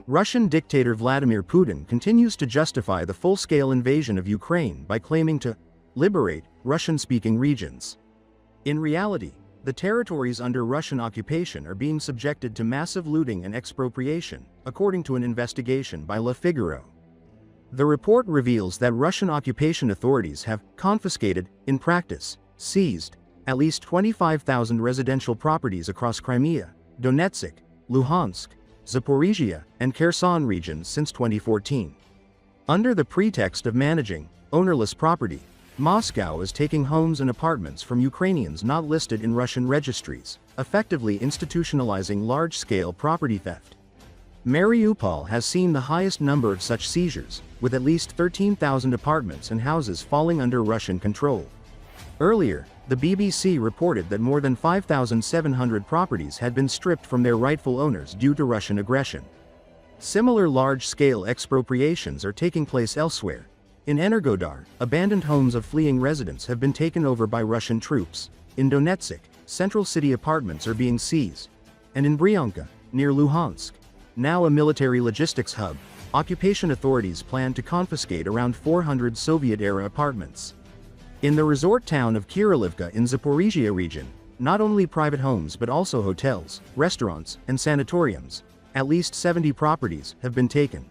Russian dictator Vladimir Putin continues to justify the full-scale invasion of Ukraine by claiming to liberate Russian-speaking regions. In reality, the territories under Russian occupation are being subjected to massive looting and expropriation, according to an investigation by Le Figaro. The report reveals that Russian occupation authorities have confiscated, in practice, seized, at least 25,000 residential properties across Crimea, Donetsk, Luhansk, Zaporizhzhia, and Kherson regions since 2014. Under the pretext of managing ownerless property, Moscow is taking homes and apartments from Ukrainians not listed in Russian registries, effectively institutionalizing large-scale property theft. Mariupol has seen the highest number of such seizures, with at least 13,000 apartments and houses falling under Russian control. Earlier, the BBC reported that more than 5,700 properties had been stripped from their rightful owners due to Russian aggression. Similar large-scale expropriations are taking place elsewhere. In Energodar, abandoned homes of fleeing residents have been taken over by Russian troops. In Donetsk, central city apartments are being seized. And in Bryanka, near Luhansk, now a military logistics hub, occupation authorities plan to confiscate around 400 Soviet-era apartments. In the resort town of Kirilivka in Zaporizhzhia region, not only private homes but also hotels, restaurants, and sanatoriums, at least 70 properties, have been taken.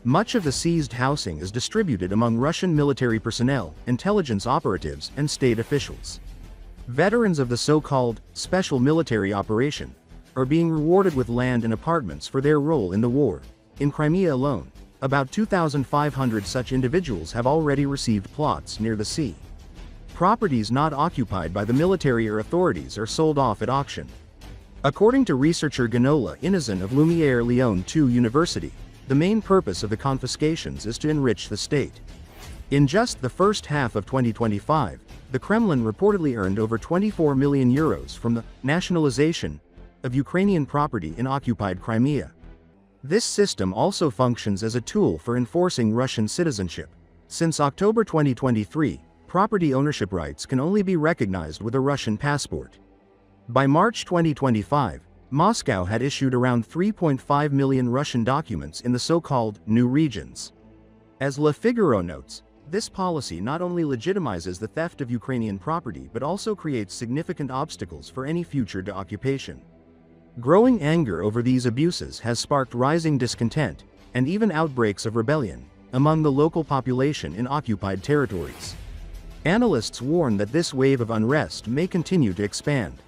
Much of the seized housing is distributed among Russian military personnel, intelligence operatives, and state officials. Veterans of the so-called special military operation are being rewarded with land and apartments for their role in the war. In Crimea alone, about 2,500 such individuals have already received plots near the sea. Properties not occupied by the military or authorities are sold off at auction. According to researcher Ganola Inazan of Lumiere Lyon 2 University, the main purpose of the confiscations is to enrich the state. In just the first half of 2025, the Kremlin reportedly earned over 24 million euros from the nationalization of Ukrainian property in occupied Crimea. This system also functions as a tool for enforcing Russian citizenship. Since October 2023, property ownership rights can only be recognized with a Russian passport. By March 2025, Moscow had issued around 3.5 million Russian documents in the so-called new regions. As Le Figaro notes, this policy not only legitimizes the theft of Ukrainian property but also creates significant obstacles for any future de-occupation. Growing anger over these abuses has sparked rising discontent, and even outbreaks of rebellion, among the local population in occupied territories. Analysts warn that this wave of unrest may continue to expand.